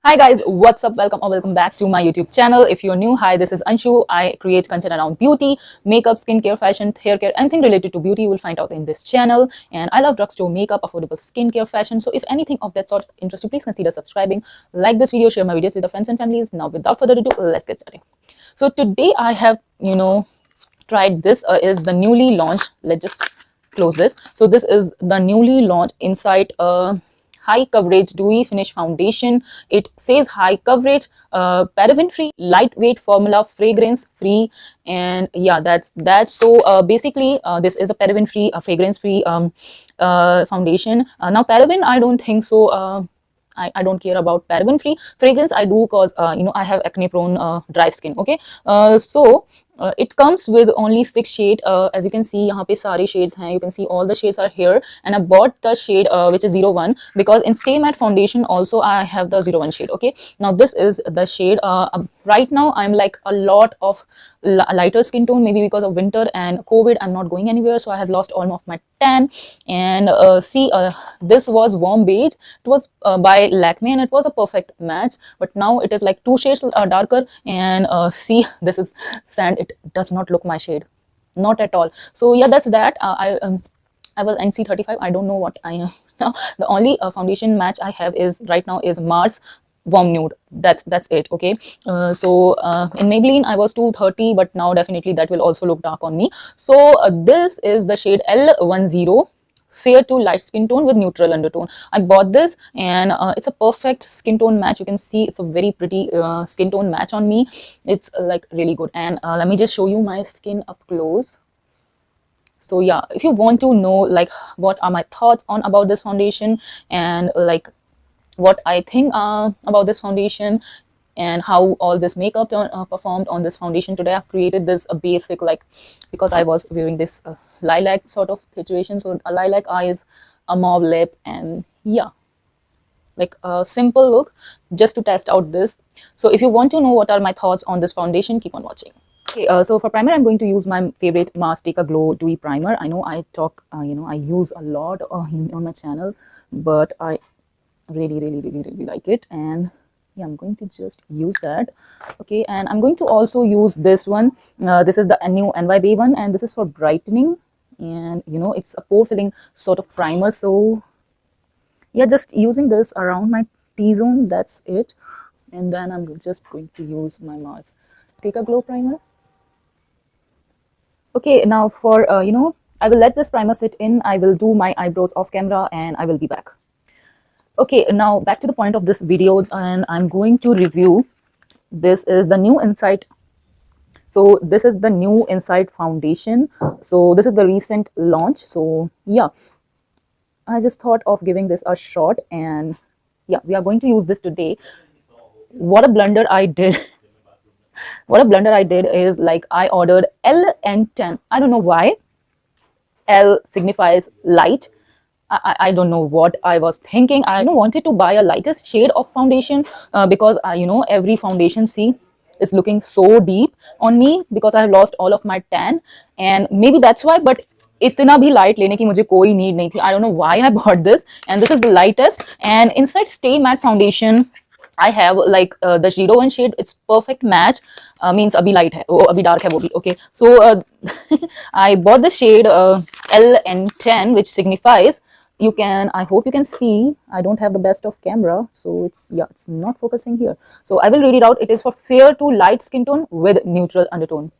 Hi guys, what's up? Welcome or welcome back to my YouTube channel. If you're new, hi, this is Anshu. I create content around beauty, makeup, skincare, fashion, hair care, anything related to beauty you will find out in this channel. And I love drugstore makeup, affordable skincare, fashion. So if anything of that sort interests you, please consider subscribing, like this video, share my videos with your friends and families. Now without further ado, let's get started. So today I have, tried this is the newly launched. Let's just close this. So this is the newly launched Insight high coverage dewy finish foundation. It says high coverage, paraben free, lightweight formula, fragrance free, and yeah, that's so basically this is a paraben free, fragrance free foundation. Now paraben, I don't think so. I don't care about paraben free fragrance. I do because I have acne prone dry skin. Okay, so it comes with only 6 shades. As you can see, यहाँ पे सारे shades हैं. You can see all the shades are here, and I bought the shade which is 01 because in Stay Matte foundation also I have the 01 shade. Okay, now this is the shade. Right now I'm like a lot of lighter skin tone, maybe because of winter and COVID. I'm not going anywhere, so I have lost all of my tan. And see, this was warm beige. It was by Lakme, and it was a perfect match. But now it is like 2 shades darker. And see, this is sand. It does not look my shade, not at all. So yeah, that's that. I was NC35. I don't know what I am now. The only foundation match I have is right now is Mars warm nude. That's it. Okay, so in Maybelline I was 230, but now definitely that will also look dark on me. So this is the shade L10, fair to light skin tone with neutral undertone. I bought this, and it's a perfect skin tone match. You can see it's a very pretty skin tone match on me. It's like really good. And let me just show you my skin up close. So yeah, if you want to know like what are my thoughts on about this foundation, and like what I think about this foundation, and how all this makeup performed on this foundation today, I've created this basic, like, because I was wearing this lilac sort of situation. So a lilac eyes, a mauve lip, and yeah, like a simple look just to test out this. So if you want to know what are my thoughts on this foundation, keep on watching. Okay, so for primer, I'm going to use my favorite Mars Take a Glow Dewy Primer. I know I talk, I use a lot on my channel, but I really like it. And yeah, I'm going to just use that. Okay, and I'm going to also use this one. This is the new NYB one, and this is for brightening. And it's a pore filling sort of primer. So yeah, just using this around my T-zone, that's it. And then I'm just going to use my Mars Take a Glow primer. Okay, now for I will let this primer sit in. I will do my eyebrows off camera, and I will be back. Okay, now back to the point of this video, and I'm going to review. This is the new Insight. So this is the new Insight foundation. So this is the recent launch. So yeah, I just thought of giving this a shot, and yeah, we are going to use this today. What a blunder I did. What a blunder I did is, like, I ordered L and 10. I don't know why. L signifies light. I don't know what I was thinking. I wanted to buy a lighter shade of foundation because every foundation, see, is looking so deep on me because I have lost all of my tan, and maybe that's why. But इतना भी light लेने की मुझे कोई need नहीं थी. I don't know why I bought this, and this is the lightest. And inside Stay Matte foundation, I have like the 01 shade. It's perfect match. Means abhi light hai, oh, abhi dark hai wo bhi. Okay, so I bought the shade L and 10, which signifies, you can, I hope you can see, I don't have the best of camera, so it's not focusing here. So I will read it out. It is for fair to light skin tone with neutral undertone.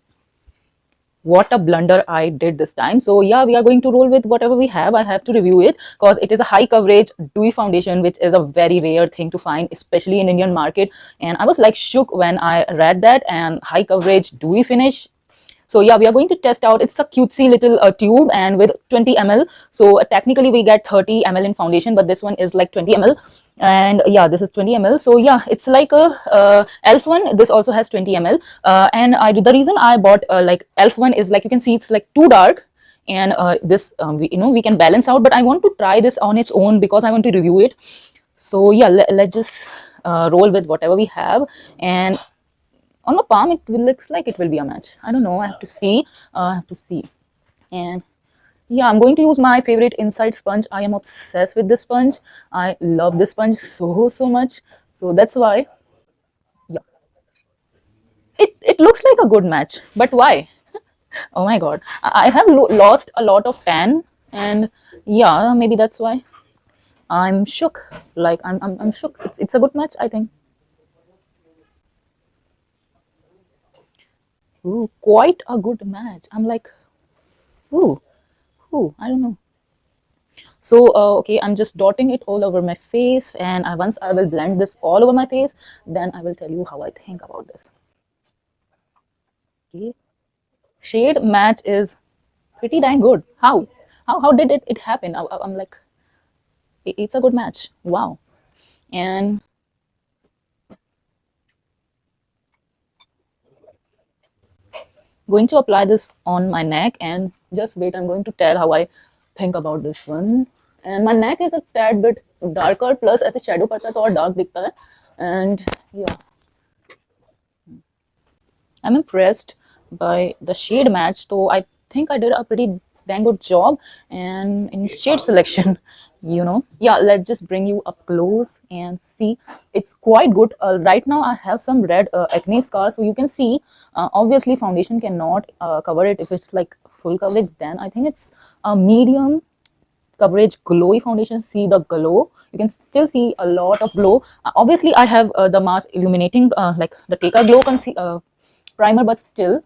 What a blunder I did this time. So yeah, we are going to roll with whatever we have. I have to review it because it is a high coverage dewy foundation, which is a very rare thing to find, especially in Indian market. And I was like shook when I read that, and high coverage dewy finish. So yeah, we are going to test out. It's a cutesy little tube, and with 20 ml. So technically we get 30 ml in foundation, but this one is like 20 ml. And yeah, this is 20 ml. So yeah, it's like a elf one. This also has 20 ml. And the reason I bought like elf one is, like, you can see it's like too dark, and this we can balance out. But I want to try this on its own because I want to review it. So yeah, let's just roll with whatever we have. And on my palm, it looks like it will be a match. I don't know. I have to see. And yeah, I'm going to use my favorite Insight sponge. I am obsessed with this sponge. I love this sponge so much. So that's why, yeah, it looks like a good match, but why? Oh my god, I have lost a lot of tan, and yeah, maybe that's why I'm shook. Like I'm shook. It's a good match, I think. Ooh, quite a good match. I'm like, ooh, ooh, I don't know. So okay, I'm just dotting it all over my face, and once I will blend this all over my face, then I will tell you how I think about this. Okay, shade match is pretty dang good. How did it happen? I'm like, it's a good match. Wow. And going to apply this on my neck, and just wait, I'm going to tell how I think about this one. And my neck is a tad bit darker, plus as a shadow पड़ता है तो और dark दिखता है. And yeah, I'm impressed by the shade match. So I think I did a pretty dang good job and in shade selection, you know. Yeah, let's just bring you up close and see. It's quite good. Right now I have some red acne scars, so you can see. Obviously, foundation cannot cover it. If it's like full coverage, then I think it's a medium coverage glowy foundation. See the glow, you can still see a lot of glow. Obviously I have the mask illuminating like the take a glow primer, but still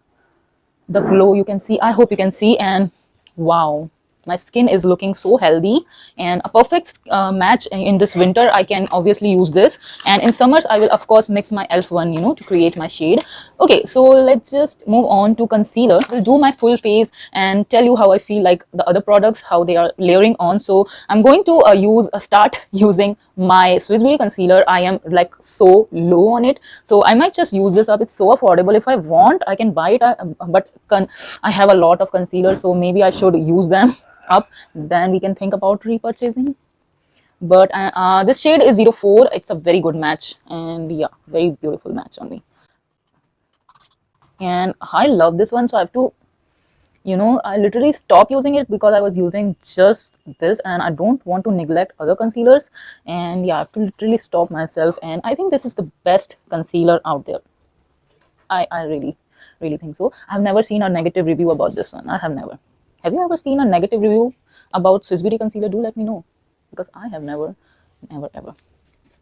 the glow you can see, I hope you can see. And wow, my skin is looking so healthy and a perfect match in this winter. I can obviously use this, and in summers I will of course mix my elf one, you know, to create my shade. Okay, so let's just move on to concealer. I'll do my full face and tell you how I feel like the other products, how they are layering on. So I'm going to start using my Swiss Beauty concealer. I am like so low on it, so I might just use this up. It's so affordable. If I want, I can buy it, but I have a lot of concealer, so maybe I should use them up, then we can think about repurchasing. But this shade is 04. It's a very good match, and yeah, very beautiful match on me, and I love this one. So I have to, you know, I literally stopped using it because I was using just this, and I don't want to neglect other concealers. And yeah, I have to literally stop myself, and I think this is the best concealer out there. I really think so. I've never seen a negative review about this one. I have never. Have you ever seen a negative review about Swiss Beauty concealer? Do let me know, because I have never, never ever.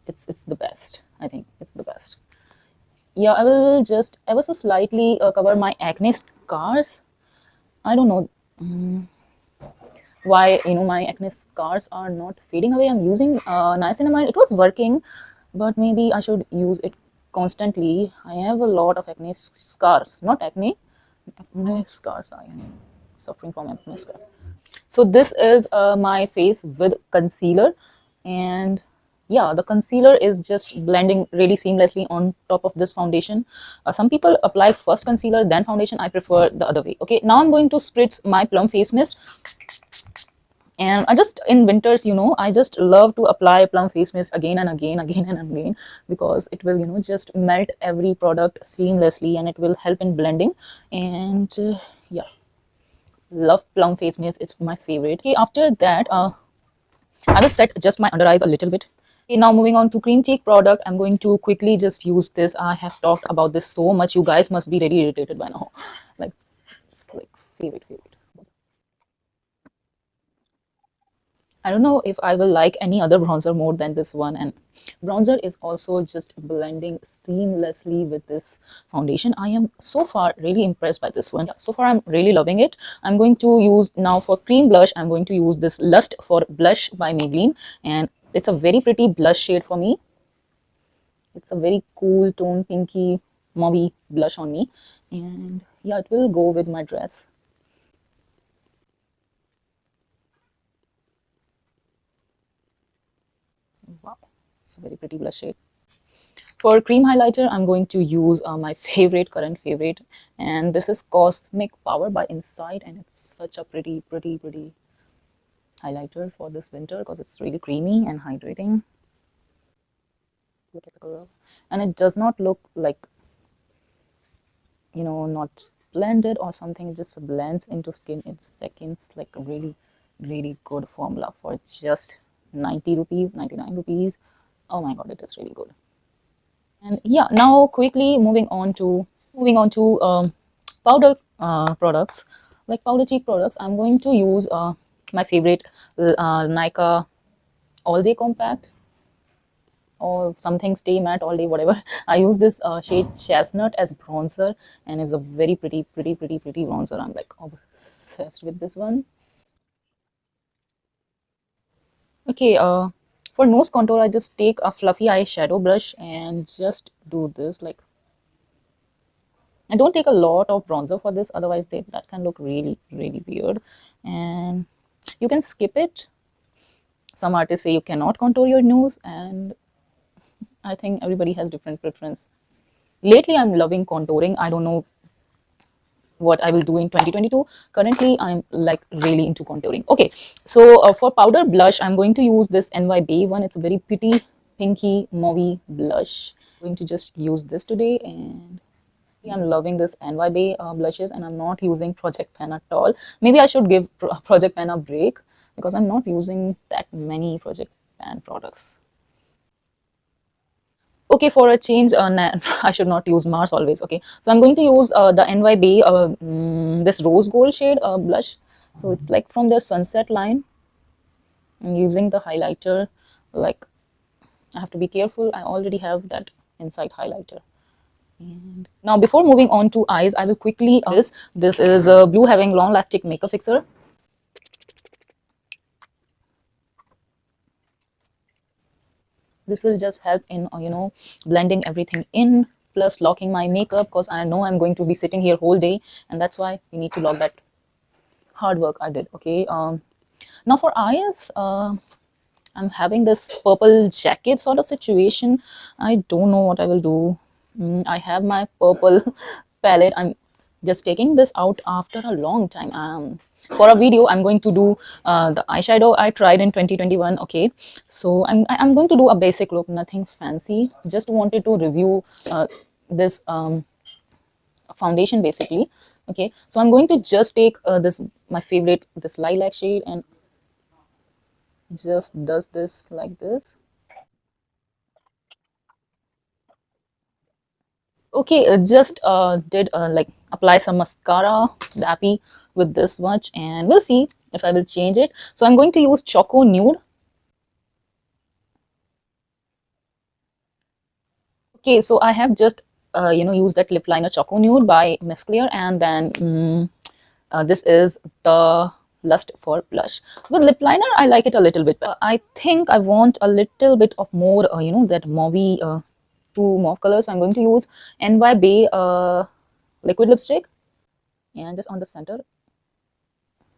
It's the best. I think it's the best. Yeah, I will just ever so slightly cover my acne scars. I don't know why, you know, my acne scars are not fading away. I'm using niacinamide. It was working, but maybe I should use it constantly. I have a lot of acne scars, not acne scars. I am suffering from acne scars. So this is my face with concealer, and yeah, the concealer is just blending really seamlessly on top of this foundation. Some people apply first concealer then foundation. I prefer the other way. Okay, now I'm going to spritz my plum face mist, and I just, in winters, you know, I just love to apply plum face mist again and again, again and again, because it will, you know, just melt every product seamlessly, and it will help in blending. And yeah, love plum face mist. It's my favorite. Okay, after that I will set just my under eyes a little bit. Okay, now moving on to cream cheek product, I'm going to quickly just use this. I have talked about this so much, you guys must be really irritated by now. Like it's like favorite. I don't know if I will like any other bronzer more than this one. And bronzer is also just blending seamlessly with this foundation. I am so far really impressed by this one. Yeah, so far I'm really loving it. I'm going to use now for cream blush. I'm going to use this Lust for Blush by Maybelline, and it's a very pretty blush shade for me. It's a very cool tone, pinky, mauvey blush on me, and yeah, it will go with my dress. Wow, it's a very pretty blush shade. For cream highlighter, I'm going to use my current favorite, and this is Cosmic Power by Inside, and it's such a pretty highlighter for this winter because it's really creamy and hydrating. Look at the color, and it does not look like, you know, not blended or something. It just blends into skin in seconds, like a really good formula for just 90 rupees, 99 rupees. Oh my god, it is really good. And yeah, now quickly moving on to powder products, like powder cheek products. I'm going to use my favorite Nika all day compact, or something stay matte all day, whatever. I use this shade chestnut as bronzer, and it's a very pretty bronzer. I'm like obsessed with this one. Okay, for nose contour, I just take a fluffy eyeshadow brush and just do this. Like, I don't take a lot of bronzer for this, otherwise that can look really weird. And you can skip it. Some artists say you cannot contour your nose, and I think everybody has different preference. Lately, I'm loving contouring. I don't know what I will do in 2022. Currently, I'm like really into contouring. Okay, so for powder blush, I'm going to use this NY Bay one. It's a very pretty pinky mauvey blush. I'm going to just use this today, and I'm loving this NY Bay blushes, and I'm not using Project Pen at all. Maybe I should give Project Pen a break because I'm not using that many Project Pen products. Okay, for a change, I should not use Mars always. Okay, so I'm going to use the NYB this rose gold shade blush. So it's like from the sunset line. I'm using the highlighter. Like, I have to be careful. I already have that inside highlighter. And now, before moving on to eyes, I will quickly this is Blue Having Long Lasting Makeup Fixer. This will just help in blending everything in, plus locking my makeup, because I know I'm going to be sitting here whole day, and that's why we need to lock that hard work I did. Okay, now for eyes, I'm having this purple jacket sort of situation. I don't know what I will do. I have my purple palette. I'm just taking this out after a long time. For a video, I'm going to do the eyeshadow I tried in 2021. Okay, so I'm going to do a basic look, nothing fancy. Just wanted to review this foundation basically. Okay, so I'm going to just take this my favorite, this lilac shade, and just does this like this. Okay, just did like apply some mascara, dappy, with this much, and we'll see if I will change it. So I'm going to use Choco Nude. Okay, so I have just used that lip liner Choco Nude by Miss Clear, and then this is the Lust for Blush. With lip liner, I like it a little bit. I think I want a little bit of more, that mauvey, two mauve colors. So I'm going to use NY Bay liquid lipstick, and just on the center.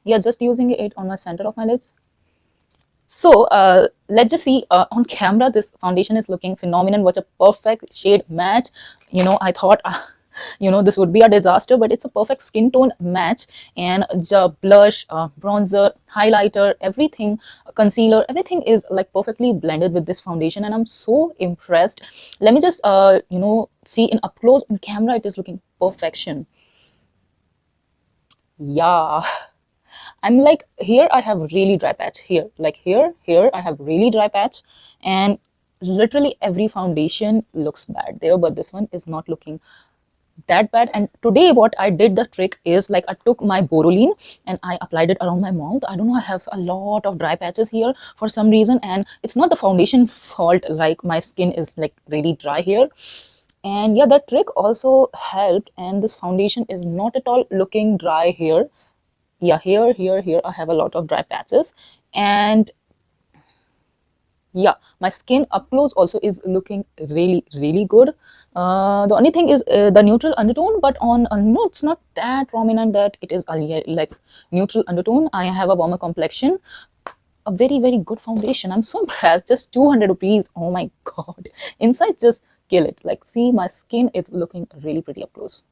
Yeah, just using it on my center of my lids. So let's just see on camera, this foundation is looking phenomenal. What a perfect shade match. I thought this would be a disaster, but it's a perfect skin tone match. And the blush, bronzer, highlighter, everything, concealer, everything is like perfectly blended with this foundation, and I'm so impressed. Let me just see in up close on camera. It is looking perfection. Yeah, I'm like, here I have really dry patch, here, like here I have really dry patch, and literally every foundation looks bad there, but this one is not looking that bad. And today what I did, the trick is, like, I took my Boroline and I applied it around my mouth. I don't know, I have a lot of dry patches here for some reason, and it's not the foundation fault, like my skin is like really dry here. And yeah, that trick also helped, and this foundation is not at all looking dry here. Yeah, here I have a lot of dry patches, and yeah, my skin up close also is looking really good. The only thing is the neutral undertone, but on no, it's not that prominent that it is like neutral undertone. I have a warmer complexion, a very good foundation. I'm so impressed. Just 200 rupees. Oh my god, inside just kill it. Like, see, my skin is looking really pretty up close.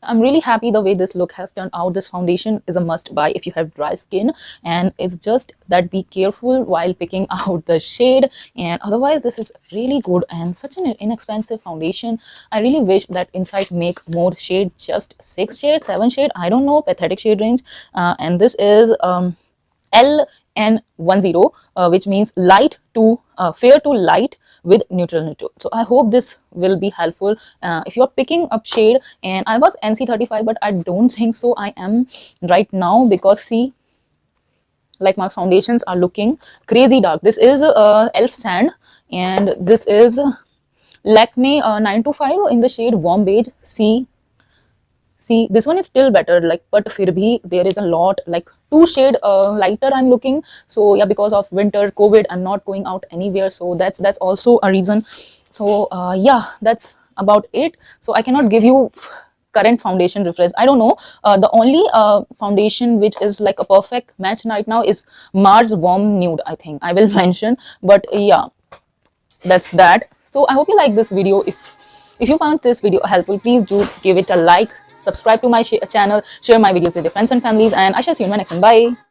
I'm really happy the way this look has turned out. This foundation is a must buy if you have dry skin, and it's just that be careful while picking out the shade, and otherwise this is really good and such an inexpensive foundation. I really wish that Insight make more shade, just 6 shades, 7 shade, I don't know, pathetic shade range. And this is LN10, which means light to fair to light with neutral nude. So I hope this will be helpful if you're picking up shade. And I was NC35, but I don't think so I am right now, because see, like my foundations are looking crazy dark. This is elf sand, and this is Lakme 925 in the shade warm beige. See, this one is still better, like, but fir bhi there is a lot, like 2 shade lighter I'm looking. So yeah, because of winter, COVID, I'm not going out anywhere, so that's also a reason. So yeah, that's about it. So I cannot give you current foundation reference. I don't know. The only foundation which is like a perfect match right now is Mars Warm Nude, I think I will mention. But yeah, that's that. So I hope you like this video. If you found this video helpful, please do give it a like, subscribe to my channel, share my videos with your friends and families, and I shall see you in my next one. Bye.